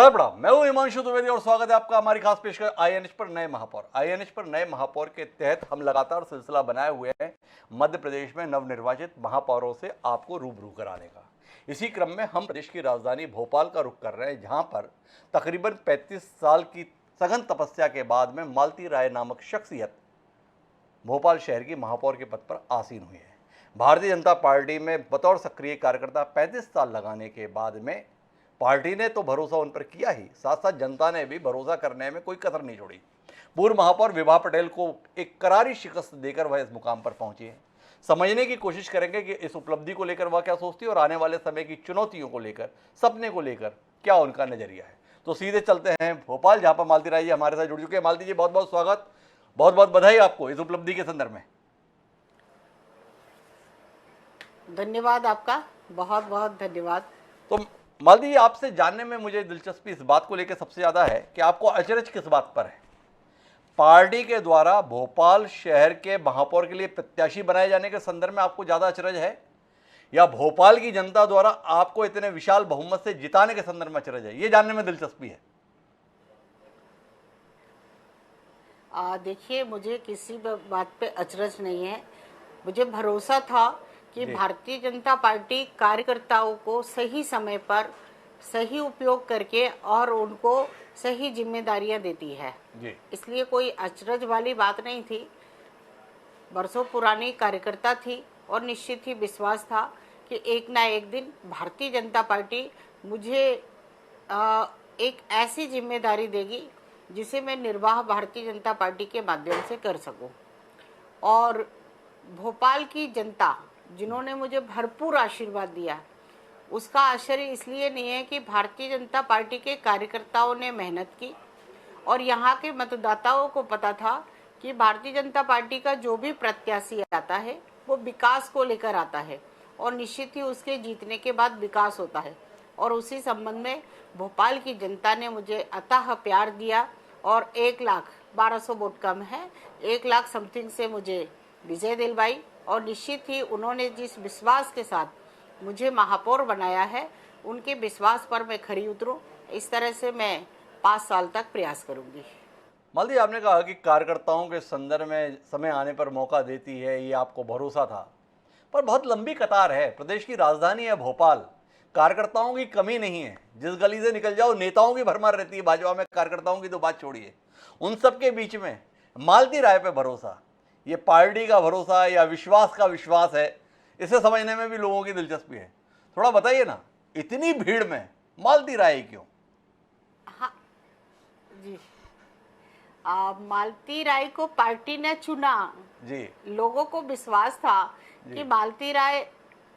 Sir प्रणाम, मैं हूं हिमांशु द्विवेदी और स्वागत है आपका हमारी खास पेशकश आईएनएच पर नए महापौर। आईएनएच पर नए महापौर के तहत हम लगातार सिलसिला बनाए हुए हैं मध्य प्रदेश में नवनिर्वाचित महापौरों से आपको रूबरू कराने का। इसी क्रम में हम प्रदेश की राजधानी भोपाल का रुख कर रहे हैं, जहां पर तकरीबन 35 साल की सघन तपस्या के बाद में मालती राय नामक शख्सियत भोपाल शहर की महापौर के पद पर आसीन हुई है। भारतीय जनता पार्टी में बतौर सक्रिय कार्यकर्ता 35 साल लगाने के बाद में पार्टी ने तो भरोसा उन पर किया ही, साथ साथ जनता ने भी भरोसा करने में कोई कसर नहीं छोड़ी। पूर्व महापौर विभा पटेल को एक करारी शिकस्त देकर वह इस मुकाम पर पहुंची है। समझने की कोशिश करेंगे कि इस उपलब्धि को लेकर वह क्या सोचती है और आने वाले समय की चुनौतियों को लेकर, सपने को लेकर क्या उनका नजरिया है। तो सीधे चलते हैं भोपाल, जहां पर मालती राय जी हमारे साथ जुड़ चुके हैं। मालती जी, बहुत बहुत स्वागत, बहुत बहुत बधाई आपको इस उपलब्धि के संदर्भ में। धन्यवाद, आपका बहुत बहुत धन्यवाद। तो मालती जी, आपसे जानने में मुझे दिलचस्पी इस बात को लेकर सबसे ज़्यादा है कि आपको अचरज किस बात पर है। पार्टी के द्वारा भोपाल शहर के महापौर के लिए प्रत्याशी बनाए जाने के संदर्भ में आपको ज़्यादा अचरज है, या भोपाल की जनता द्वारा आपको इतने विशाल बहुमत से जिताने के संदर्भ में अचरज है, ये जानने में दिलचस्पी है। देखिए, मुझे किसी बात पे अचरज नहीं है। मुझे भरोसा था कि भारतीय जनता पार्टी कार्यकर्ताओं को सही समय पर सही उपयोग करके और उनको सही जिम्मेदारियां देती है, इसलिए कोई अचरज वाली बात नहीं थी। बरसों पुरानी कार्यकर्ता थी और निश्चित ही विश्वास था कि एक ना एक दिन भारतीय जनता पार्टी मुझे एक ऐसी जिम्मेदारी देगी जिसे मैं निर्वाह भारतीय जनता पार्टी के माध्यम से कर सकूं। और भोपाल की जनता जिन्होंने मुझे भरपूर आशीर्वाद दिया, उसका आश्चर्य इसलिए नहीं है कि भारतीय जनता पार्टी के कार्यकर्ताओं ने मेहनत की और यहाँ के मतदाताओं को पता था कि भारतीय जनता पार्टी का जो भी प्रत्याशी आता है वो विकास को लेकर आता है और निश्चित ही उसके जीतने के बाद विकास होता है। और उसी संबंध में भोपाल की जनता ने मुझे अथाह प्यार दिया और 1,12,000 वोट कम है, 1 लाख समथिंग से मुझे विजय दिलवाई। और निश्चित ही उन्होंने जिस विश्वास के साथ मुझे महापौर बनाया है, उनके विश्वास पर मैं खरी उतरूं, इस तरह से मैं 5 साल तक प्रयास करूंगी। मालती, आपने कहा कि कार्यकर्ताओं के संदर्भ में समय आने पर मौका देती है, ये आपको भरोसा था, पर बहुत लंबी कतार है। प्रदेश की राजधानी है भोपाल, कार्यकर्ताओं की कमी नहीं है। जिस गली से निकल जाओ नेताओं की भरमार रहती है भाजपा में, कार्यकर्ताओं की तो बात छोड़िए। उन सब के बीच में मालती राय पे भरोसा, ये पार्टी का भरोसा या विश्वास का विश्वास है, इसे समझने में भी लोगों की दिलचस्पी है। थोड़ा बताइए ना, इतनी भीड़ में मालती राय क्यों? हाँ जी, मालती राय को पार्टी ने चुना जी। लोगों को विश्वास था कि मालती राय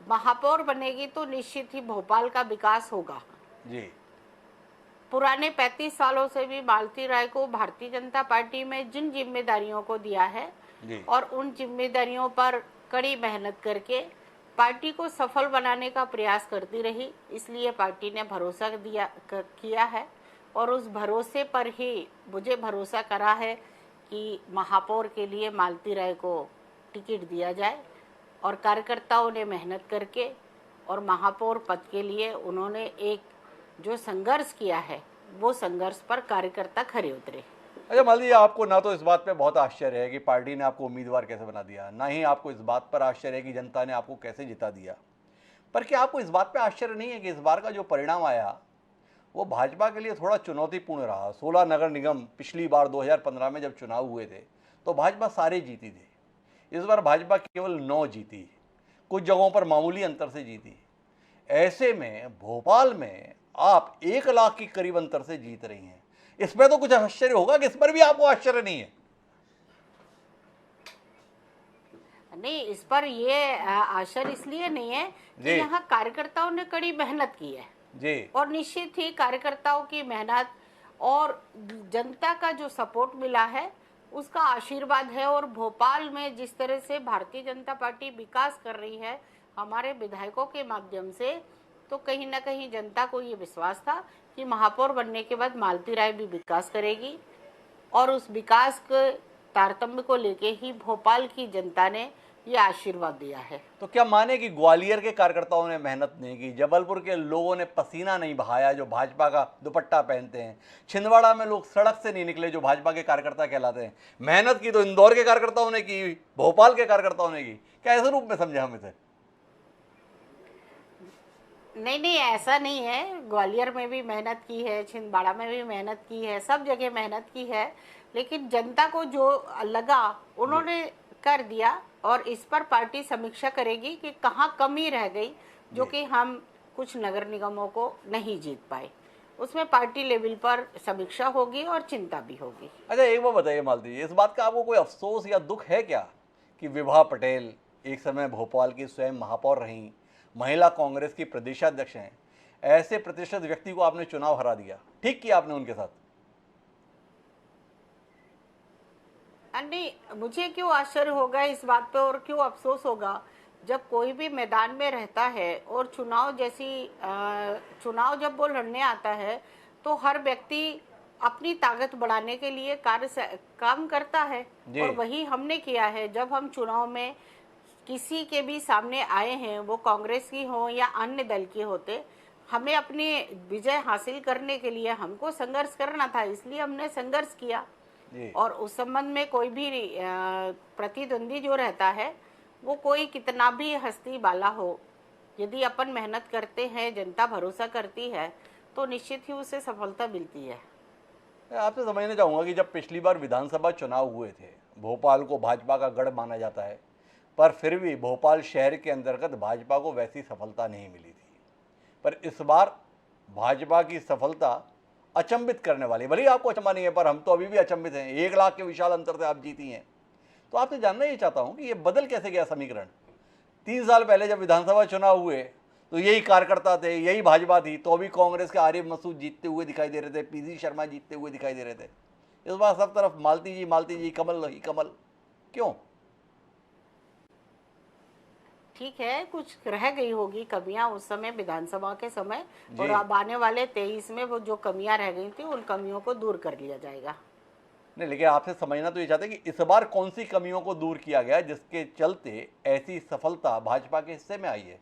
महापौर बनेगी तो निश्चित ही भोपाल का विकास होगा जी। पुराने 35 सालों से भी मालती राय को भारतीय जनता पार्टी में जिन जिम्मेदारियों को दिया है और उन जिम्मेदारियों पर कड़ी मेहनत करके पार्टी को सफल बनाने का प्रयास करती रही, इसलिए पार्टी ने भरोसा किया है और उस भरोसे पर ही मुझे भरोसा करा है कि महापौर के लिए मालती राय को टिकट दिया जाए। और कार्यकर्ताओं ने मेहनत करके और महापौर पद के लिए उन्होंने एक जो संघर्ष किया है, वो संघर्ष पर कार्यकर्ता खरे उतरे। अच्छा मालती जी, आपको ना तो इस बात पे बहुत आश्चर्य है कि पार्टी ने आपको उम्मीदवार कैसे बना दिया, ना ही आपको इस बात पर आश्चर्य है कि जनता ने आपको कैसे जिता दिया, पर क्या आपको इस बात पे आश्चर्य नहीं है कि इस बार का जो परिणाम आया वो भाजपा के लिए थोड़ा चुनौतीपूर्ण रहा। 16 नगर निगम पिछली बार 2015 में जब चुनाव हुए थे तो भाजपा सारे जीती थी। इस बार भाजपा केवल 9 जीती, कुछ जगहों पर मामूली अंतर से जीती। ऐसे में भोपाल में आप 1 लाख की करीब अंतर से जीत रही हैं, इसमें तो कुछ आश्चर्य होगा कि इस पर भी आपको आश्चर्य नहीं है? नहीं, इस पर ये आश्चर्य इसलिए नहीं है कि यहाँ कार्यकर्ताओं ने कड़ी मेहनत की है जी। और निश्चित ही कार्यकर्ताओं की मेहनत और जनता का जो सपोर्ट मिला है उसका आशीर्वाद है। और भोपाल में जिस तरह से भारतीय जनता पार्टी विकास कर रही है हमारे विधायकों के माध्यम से, तो कहीं ना कहीं जनता को ये विश्वास था कि महापौर बनने के बाद मालती राय भी विकास करेगी। और उस विकास के तारतम्य को लेके ही भोपाल की जनता ने ये आशीर्वाद दिया है। तो क्या माने कि ग्वालियर के कार्यकर्ताओं ने मेहनत नहीं की, जबलपुर के लोगों ने पसीना नहीं बहाया जो भाजपा का दुपट्टा पहनते हैं, छिंदवाड़ा में लोग सड़क से नहीं निकले जो भाजपा के कार्यकर्ता कहलाते हैं, मेहनत की तो इंदौर के कार्यकर्ताओं ने की, भोपाल के कार्यकर्ताओं ने की, क्या ऐसे रूप में समझे हम इसे? नहीं नहीं, ऐसा नहीं है। ग्वालियर में भी मेहनत की है, छिंदवाड़ा में भी मेहनत की है, सब जगह मेहनत की है, लेकिन जनता को जो लगा उन्होंने कर दिया। और इस पर पार्टी समीक्षा करेगी कि कहाँ कमी रह गई जो कि हम कुछ नगर निगमों को नहीं जीत पाए। उसमें पार्टी लेवल पर समीक्षा होगी और चिंता भी होगी। अच्छा, एक बात बताइए मालती जी, इस बात का आपको कोई अफसोस या दुख है क्या कि विभा पटेल एक समय भोपाल की स्वयं महापौर रहीं, महिला कांग्रेस की प्रदेशाध्यक्ष हैं, ऐसे प्रतिष्ठित व्यक्ति को आपने चुनाव हरा दिया, ठीक किया आपने उनके साथ? नहीं, मुझे क्यों आश्चर्य होगा इस बात पे और क्यों अफसोस होगा? जब कोई भी मैदान में रहता है और चुनाव जब वो लड़ने आता है तो हर व्यक्ति अपनी ताकत बढ़ाने के लिए काम करता है। जी। और वही हमने किया है। जब हम चुनाव में किसी के भी सामने आए हैं, वो कांग्रेस की हो या अन्य दल की होते, हमें अपनी विजय हासिल करने के लिए हमको संघर्ष करना था, इसलिए हमने संघर्ष किया। जी। और उस संबंध में कोई भी प्रतिद्वंदी जो रहता है, वो कोई कितना भी हस्ती वाला हो, यदि अपन मेहनत करते हैं, जनता भरोसा करती है, तो निश्चित ही उसे सफलता मिलती है। मैं आपसे समझना चाहूँगा कि जब पिछली बार विधानसभा चुनाव हुए थे, भोपाल को भाजपा का गढ़ माना जाता है, पर फिर भी भोपाल शहर के अंतर्गत भाजपा को वैसी सफलता नहीं मिली थी। पर इस बार भाजपा की सफलता अचंभित करने वाली, भले ही आपको अचंभा नहीं है पर हम तो अभी भी अचंभित हैं। 1 लाख के विशाल अंतर से आप जीती हैं। तो आपसे जानना ये चाहता हूँ कि ये बदल कैसे गया समीकरण? 3 साल पहले जब विधानसभा चुनाव हुए तो यही कार्यकर्ता थे, यही भाजपा थी, तो अभी कांग्रेस के आरिफ मसूद जीतते हुए दिखाई दे रहे थे, पीसी शर्मा जीतते हुए दिखाई दे रहे थे। इस बार सब तरफ मालती जी, कमल ही कमल, क्यों? ठीक है, कुछ रह गई होगी कमियां उस समय विधानसभा के समय, और जी। अब आने वाले 23 में वो जो कमियां रह गई थी उन कमियों को दूर कर लिया जाएगा। नहीं, लेकिन आपसे समझना तो ये चाहते हैं कि इस बार कौन सी कमियों को दूर किया गया जिसके चलते ऐसी सफलता भाजपा के हिस्से में आई है?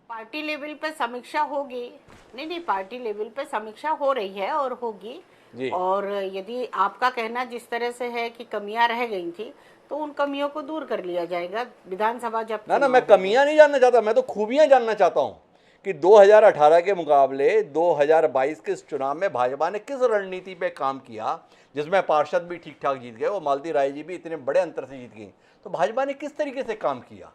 पार्टी लेवल पे समीक्षा होगी। नहीं नहीं, पार्टी लेवल पे समीक्षा हो रही है और होगी। जी। और यदि आपका कहना जिस तरह से है कि कमियां रह गई थी, तो उन कमियों को दूर कर लिया जाएगा विधानसभा जब ना, चुनाव मैं होगा। कमियां नहीं जानना चाहता, मैं तो खूबियां जानना चाहता हूं कि 2018 के मुकाबले 2022 के इस चुनाव में भाजपा ने किस रणनीति पे काम किया जिसमें पार्षद भी ठीक ठाक जीत गए और मालती राय जी भी इतने बड़े अंतर से जीत गई। तो भाजपा ने किस तरीके से काम किया?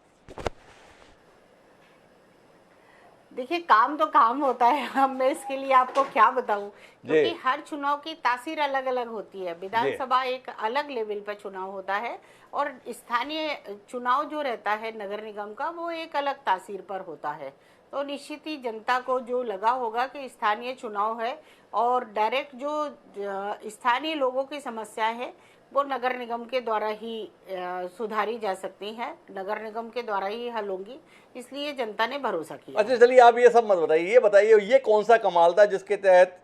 देखिए, काम तो काम होता है। अब मैं इसके लिए आपको क्या बताऊं, क्योंकि जी। हर चुनाव की तासीर अलग अलग होती है। विधानसभा एक अलग लेवल पर चुनाव होता है और स्थानीय चुनाव जो रहता है नगर निगम का, वो एक अलग तासीर पर होता है। तो निश्चित ही जनता को जो लगा होगा कि स्थानीय चुनाव है और डायरेक्ट जो स्थानीय लोगों की समस्याएं हैं वो नगर निगम के द्वारा ही सुधारी जा सकती हैं, नगर निगम के द्वारा ही हल होंगी, इसलिए जनता ने भरोसा किया। अच्छा, चलिए आप ये सब मत बताइए, ये बताइए ये कौन सा कमाल था जिसके तहत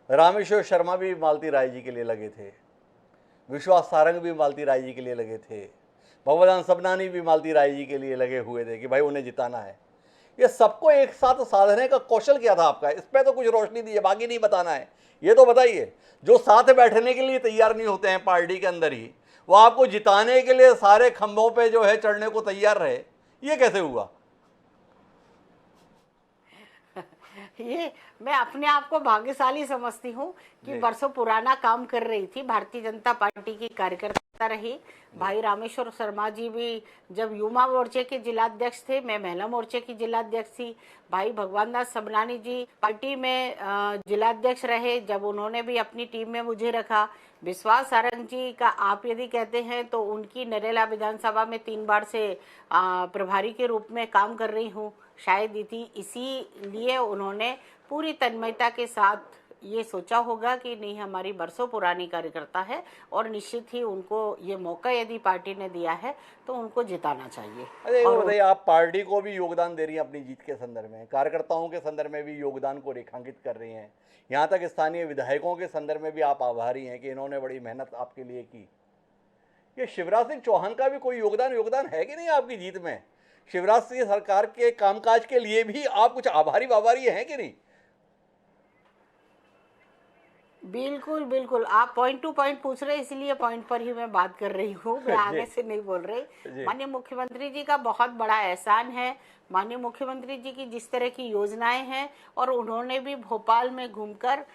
रामेश्वर शर्मा भी मालती राय जी के लिए लगे थे, विश्वास सारंग भी मालती राय जी के लिए लगे थे, भगवदान सबनानी भी मालती राय जी के लिए लगे हुए थे कि भाई उन्हें जिताना है। ये सबको एक साथ साधने का कौशल क्या था आपका? इस पे तो कुछ रोशनी दीजिए, बाकी नहीं बताना है। ये तो बताइए, जो साथ बैठने के लिए तैयार नहीं होते हैं पार्टी के अंदर ही, वो आपको जिताने के लिए सारे खंभों पे जो है चढ़ने को तैयार रहे, ये कैसे हुआ? ये मैं अपने आप को भाग्यशाली समझती हूँ कि जी। बरसों पुराना काम कर रही थी, भारतीय जनता पार्टी की कार्यकर्ता रही। भाई रामेश्वर शर्मा जी भी जब युवा मोर्चे के जिलाध्यक्ष थे, मैं महिला मोर्चे की जिलाध्यक्ष थी। भाई भगवान दास सबनानी जी पार्टी में जिलाध्यक्ष रहे, जब उन्होंने भी अपनी टीम में मुझे रखा। विश्वास सारंग जी का आप यदि कहते हैं तो उनकी नरेला विधानसभा में 3 बार से प्रभारी के रूप में काम कर रही हूँ। शायद इसीलिए उन्होंने पूरी तन्मयता के साथ ये सोचा होगा कि नहीं, हमारी बरसों पुरानी कार्यकर्ता है और निश्चित ही उनको ये मौका यदि पार्टी ने दिया है तो उनको जिताना चाहिए। अरे वो और बताइए, आप पार्टी को भी योगदान दे रही हैं अपनी जीत के संदर्भ में, कार्यकर्ताओं के संदर्भ में भी योगदान को रेखांकित कर रही हैं, यहाँ तक स्थानीय विधायकों के संदर्भ में भी आप आभारी हैं कि इन्होंने बड़ी मेहनत आपके लिए की। ये शिवराज सिंह चौहान का भी कोई योगदान है कि नहीं आपकी जीत में? शिवराज सिंह सरकार के कामकाज के लिए भी आप कुछ आभारी वाभारी हैं कि नहीं? बिल्कुल बिल्कुल, आप पॉइंट टू पॉइंट पूछ रहे हैं, इसलिए पॉइंट पर ही मैं बात कर रही हूँ, मैं आगे से नहीं बोल रही। जी। माननीय मुख्यमंत्री जी का बहुत बड़ा एहसान है। माननीय मुख्यमंत्री जी की जिस तरह की योजनाएं हैं, और उन्होंने भी भोपाल में घूमकर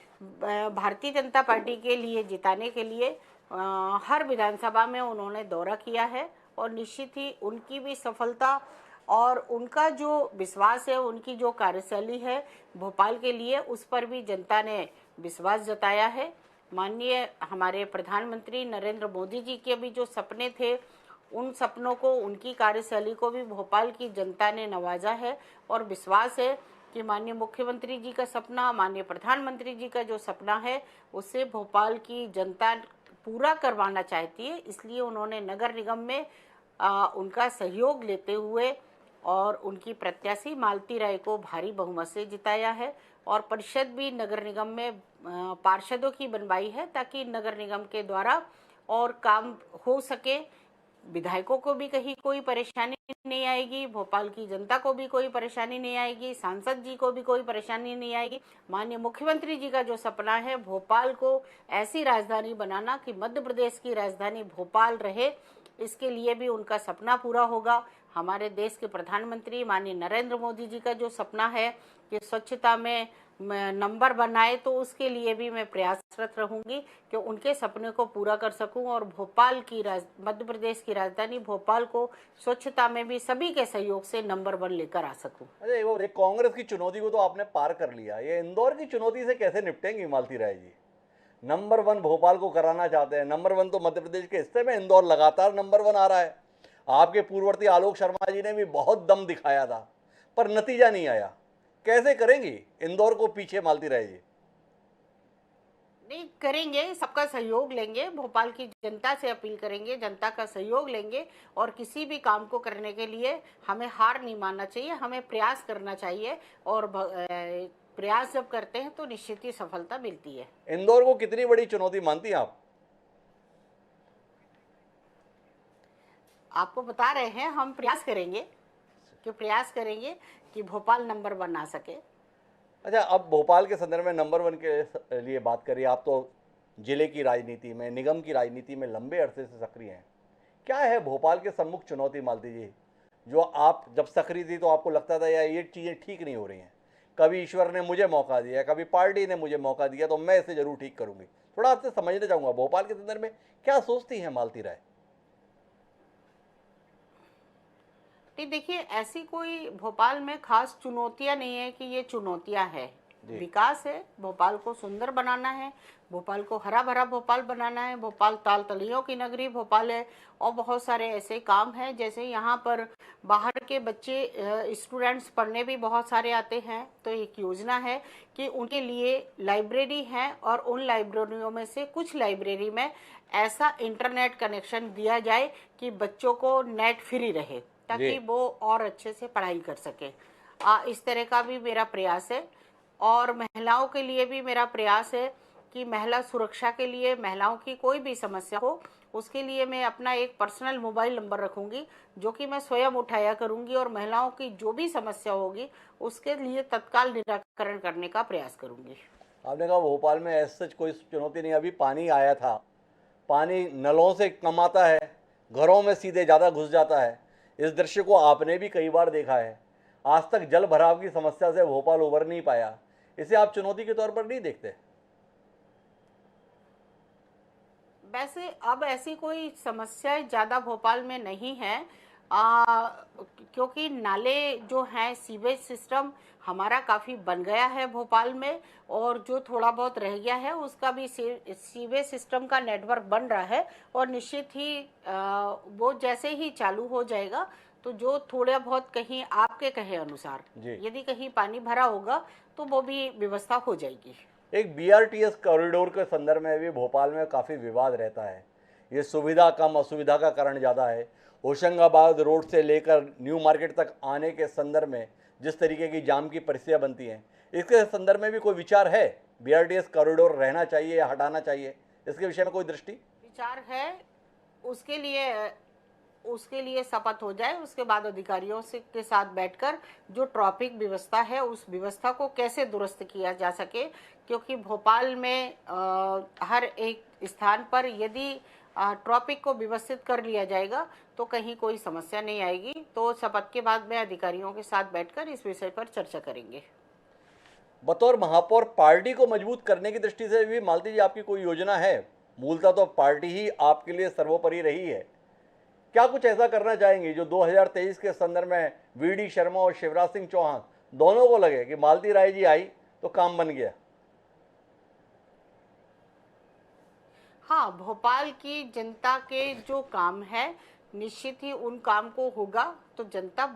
भारतीय जनता पार्टी के लिए जिताने के लिए हर विधानसभा में उन्होंने दौरा किया है, और निश्चित ही उनकी भी सफलता और उनका जो विश्वास है, उनकी जो कार्यशैली है भोपाल के लिए, उस पर भी जनता ने विश्वास जताया है। माननीय हमारे प्रधानमंत्री नरेंद्र मोदी जी के भी जो सपने थे, उन सपनों को, उनकी कार्यशैली को भी भोपाल की जनता ने नवाजा है, और विश्वास है कि माननीय मुख्यमंत्री जी का सपना, माननीय प्रधानमंत्री जी का जो सपना है, उसे भोपाल की जनता पूरा करवाना चाहती है। इसलिए उन्होंने नगर निगम में उनका सहयोग लेते हुए और उनकी प्रत्याशी मालती राय को भारी बहुमत से जिताया है, और परिषद भी नगर निगम में पार्षदों की बनवाई है, ताकि नगर निगम के द्वारा और काम हो सके। विधायकों को भी कहीं कोई परेशानी नहीं आएगी, भोपाल की जनता को भी कोई परेशानी नहीं आएगी, सांसद जी को भी कोई परेशानी नहीं आएगी। माननीय मुख्यमंत्री जी का जो सपना है भोपाल को ऐसी राजधानी बनाना कि मध्य प्रदेश की राजधानी भोपाल रहे, इसके लिए भी उनका सपना पूरा होगा। हमारे देश के प्रधानमंत्री माननीय नरेंद्र मोदी जी का जो सपना है कि स्वच्छता में नंबर बनाए, तो उसके लिए भी मैं प्रयासरत रहूंगी कि उनके सपने को पूरा कर सकूं, और भोपाल की मध्य प्रदेश की राजधानी भोपाल को स्वच्छता में भी सभी के सहयोग से नंबर 1 लेकर आ सकूं। अरे वो कांग्रेस की चुनौती को तो आपने पार कर लिया, ये इंदौर की चुनौती से कैसे निपटेंगी मालती राय जी? नंबर 1 भोपाल को कराना चाहते हैं, नंबर 1 तो मध्य प्रदेश के हिस्से में इंदौर लगातार नंबर 1 आ रहा है। आपके पूर्ववर्ती आलोक शर्मा जी ने भी बहुत दम दिखाया था, पर नतीजा नहीं आया। कैसे करेंगी इंदौर को पीछे मालती राय जी? नहीं करेंगे, सबका सहयोग लेंगे, भोपाल की जनता से अपील करेंगे, जनता का सहयोग लेंगे, और किसी भी काम को करने के लिए हमें हार नहीं मानना चाहिए, हमें प्रयास करना चाहिए, और प्रयास जब करते हैं तो निश्चित ही सफलता मिलती है। इंदौर को कितनी बड़ी चुनौती मानती हैं आप? आपको बता रहे हैं, हम प्रयास करेंगे कि भोपाल नंबर 1 आ सके। अच्छा, अब भोपाल के संदर्भ में नंबर 1 के लिए बात करिए। आप तो जिले की राजनीति में, निगम की राजनीति में लंबे अरसे से सक्रिय हैं। क्या है भोपाल के सम्मुख चुनौती मालती जी, जो आप जब सक्रिय थी तो आपको लगता था यार ये चीज़ें ठीक नहीं हो रही हैं, कभी ईश्वर ने मुझे मौका दिया, कभी पार्टी ने मुझे मौका दिया, तो मैं इसे जरूर ठीक करूंगी? थोड़ा आपसे समझना चाहूँगा भोपाल के संदर्भ में क्या सोचती हैं मालती राय? नहीं देखिए, ऐसी कोई भोपाल में खास चुनौतियां नहीं है कि ये चुनौतियां है। जी। विकास है, भोपाल को सुंदर बनाना है, भोपाल को हरा भरा भोपाल बनाना है, भोपाल ताल तलियों की नगरी भोपाल है, और बहुत सारे ऐसे काम हैं, जैसे यहाँ पर बाहर के बच्चे स्टूडेंट्स पढ़ने भी बहुत सारे आते हैं, तो एक योजना है कि उनके लिए लाइब्रेरी है, और उन लाइब्रेरियों में से कुछ लाइब्रेरी में ऐसा इंटरनेट कनेक्शन दिया जाए कि बच्चों को नेट फ्री रहे, ताकि वो और अच्छे से पढ़ाई कर सके। इस तरह का भी मेरा प्रयास है, और महिलाओं के लिए भी मेरा प्रयास है कि महिला सुरक्षा के लिए, महिलाओं की कोई भी समस्या हो, उसके लिए मैं अपना एक पर्सनल मोबाइल नंबर रखूंगी, जो कि मैं स्वयं उठाया करूंगी, और महिलाओं की जो भी समस्या होगी उसके लिए तत्काल निराकरण करने का प्रयास करूंगी। आपने कहा भोपाल में ऐसा कोई चुनौती नहीं। अभी पानी आया था, पानी नलों से कम आता है, घरों में सीधे ज़्यादा घुस जाता है। इस दृश्य को आपने भी कई बार देखा है। आज तक जल भराव की समस्या से भोपाल उबर नहीं पाया, इसे आप चुनौती के तौर पर नहीं देखते? वैसे अब ऐसी कोई समस्या ज़्यादा भोपाल में नहीं है, क्योंकि नाले जो हैं, सीवेज सिस्टम हमारा काफ़ी बन गया है भोपाल में, और जो थोड़ा बहुत रह गया है उसका भी सीवेज सिस्टम का नेटवर्क बन रहा है, और निश्चित ही वो जैसे ही चालू हो जाएगा, तो जो थोड़ा बहुत कहीं आपके कहे अनुसार यदि कहीं पानी भरा होगा तो वो भी व्यवस्था हो जाएगी। एक बीआरटीएस कॉरिडोर के संदर्भ में भी भोपाल में काफ़ी विवाद रहता है। ये सुविधा कम, असुविधा का कारण ज़्यादा है। होशंगाबाद रोड से लेकर न्यू मार्केट तक आने के संदर्भ में जिस तरीके की जाम की परिस्थितियाँ बनती हैं, इसके संदर्भ में भी कोई विचार है? बीआरटीएस कॉरिडोर रहना चाहिए या हटाना चाहिए, इसके विषय में कोई दृष्टि? विचार है, उसके लिए शपथ हो जाए, उसके बाद अधिकारियों से के साथ बैठकर जो ट्रैफिक व्यवस्था है उस व्यवस्था को कैसे दुरुस्त किया जा सके, क्योंकि भोपाल में हर एक स्थान पर यदि ट्रैफिक को व्यवस्थित कर लिया जाएगा तो कहीं कोई समस्या नहीं आएगी। तो शपथ के बाद में अधिकारियों के साथ बैठकर इस विषय पर चर्चा करेंगे। बतौर महापौर पार्टी को मजबूत करने की दृष्टि से भी मालती जी आपकी कोई योजना है? मूलतः तो पार्टी ही आपके लिए सर्वोपरि रही है। क्या कुछ ऐसा करना चाहेंगे जो 2023 के संदर्भ में वीडी शर्मा और शिवराज सिंह चौहान दोनों को लगे कि मालती राय जी आई तो काम बन गया? हाँ, भोपाल की जनता के जो काम है निश्चित ही उन काम को होगा। तो जनता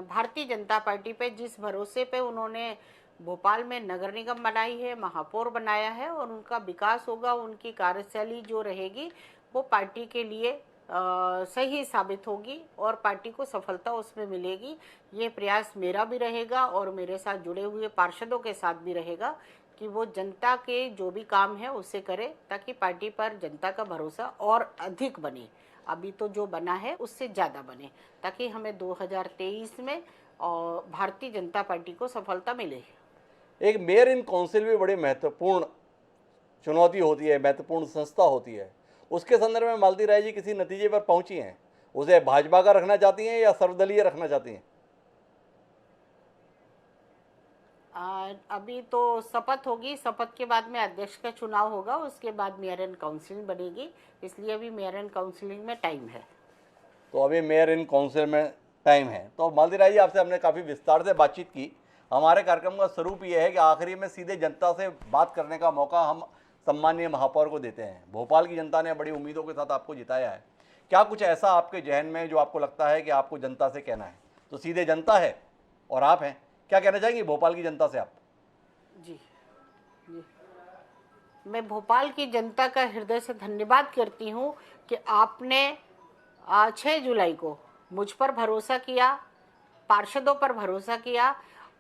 भारतीय जनता पार्टी पे जिस भरोसे पे उन्होंने भोपाल में नगर निगम बनाई है, महापौर बनाया है, और उनका विकास होगा, उनकी कार्यशैली जो रहेगी वो पार्टी के लिए सही साबित होगी और पार्टी को सफलता उसमें मिलेगी। ये प्रयास मेरा भी रहेगा और मेरे साथ जुड़े हुए पार्षदों के साथ भी रहेगा कि वो जनता के जो भी काम है उसे करे, ताकि पार्टी पर जनता का भरोसा और अधिक बने। अभी तो जो बना है उससे ज़्यादा बने, ताकि हमें 2023 में भारतीय जनता पार्टी को सफलता मिले। एक मेयर इन काउंसिल भी बड़ी महत्वपूर्ण चुनौती होती है, महत्वपूर्ण संस्था होती है। उसके संदर्भ में मालती राय जी किसी नतीजे पर पहुंची हैं? उसे भाजपा का रखना चाहती हैं या सर्वदलीय रखना चाहती हैं? अभी तो शपथ होगी, शपथ के बाद में अध्यक्ष का चुनाव होगा, उसके बाद मेयर इन काउंसिलिंग बनेगी, इसलिए अभी मेयर इन काउंसिलिंग में टाइम है। तो अभी मेयर इन काउंसिल में टाइम है। तो मालती राय जी आपसे हमने काफ़ी विस्तार से बातचीत की। हमारे कार्यक्रम का स्वरूप ये है कि आखिरी में सीधे जनता से बात करने का मौका हम सम्मानीय महापौर को देते हैं। भोपाल की जनता ने बड़ी उम्मीदों के साथ आपको जिताया है। क्या कुछ ऐसा आपके जहन में जो आपको लगता है कि आपको जनता से कहना है? तो सीधे जनता है और आप हैं, क्या कहना चाहेंगे भोपाल की जनता से आप? जी, मैं भोपाल की जनता का हृदय से धन्यवाद करती हूँ कि आपने 6 जुलाई को मुझ पर भरोसा किया, पार्षदों पर भरोसा किया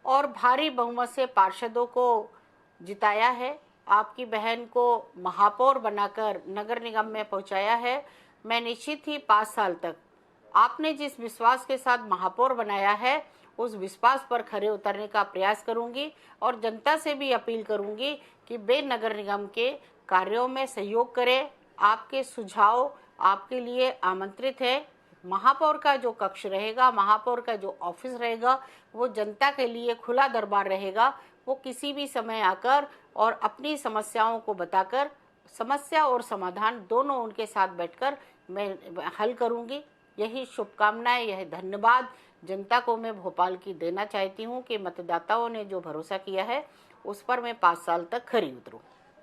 और भारी बहुमत से पार्षदों को जिताया है। आपकी बहन को महापौर बनाकर नगर निगम में पहुंचाया है। मैं निश्चित ही 5 साल तक आपने जिस विश्वास के साथ महापौर बनाया है उस विश्वास पर खरे उतरने का प्रयास करूंगी और जनता से भी अपील करूंगी कि वे नगर निगम के कार्यों में सहयोग करें। आपके सुझाव आपके लिए आमंत्रित है। महापौर का जो कक्ष रहेगा, महापौर का जो ऑफिस रहेगा, वो जनता के लिए खुला दरबार रहेगा। वो किसी भी समय आकर और अपनी समस्याओं को बताकर, समस्या और समाधान दोनों उनके साथ बैठकर मैं हल करूंगी। यही शुभकामनाएं, यह धन्यवाद जनता को मैं भोपाल की देना चाहती हूं कि मतदाताओं ने जो भरोसा किया है उस पर मैं 5 साल तक खरी उतरूं।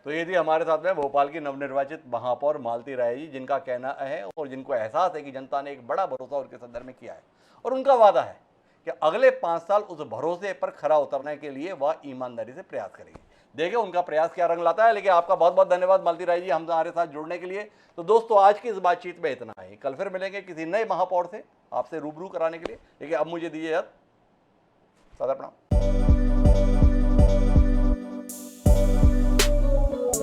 तो ये थी हमारे साथ में भोपाल की नवनिर्वाचित महापौर मालती राय जी, जिनका कहना है और जिनको एहसास है कि जनता ने एक बड़ा भरोसा उनके संदर्भ में किया है और उनका वादा है कि अगले 5 साल उस भरोसे पर खरा उतरने के लिए वह ईमानदारी से प्रयास करेगी। देखिए उनका प्रयास क्या रंग लाता है। लेकिन आपका बहुत बहुत धन्यवाद मालती राय जी हमारे साथ जुड़ने के लिए। तो दोस्तों आज की इस बातचीत में इतना ही। कल फिर मिलेंगे किसी नए महापौर से आपसे रूबरू कराने के लिए। लेकिन अब मुझे दीजिए सादर प्रणाम।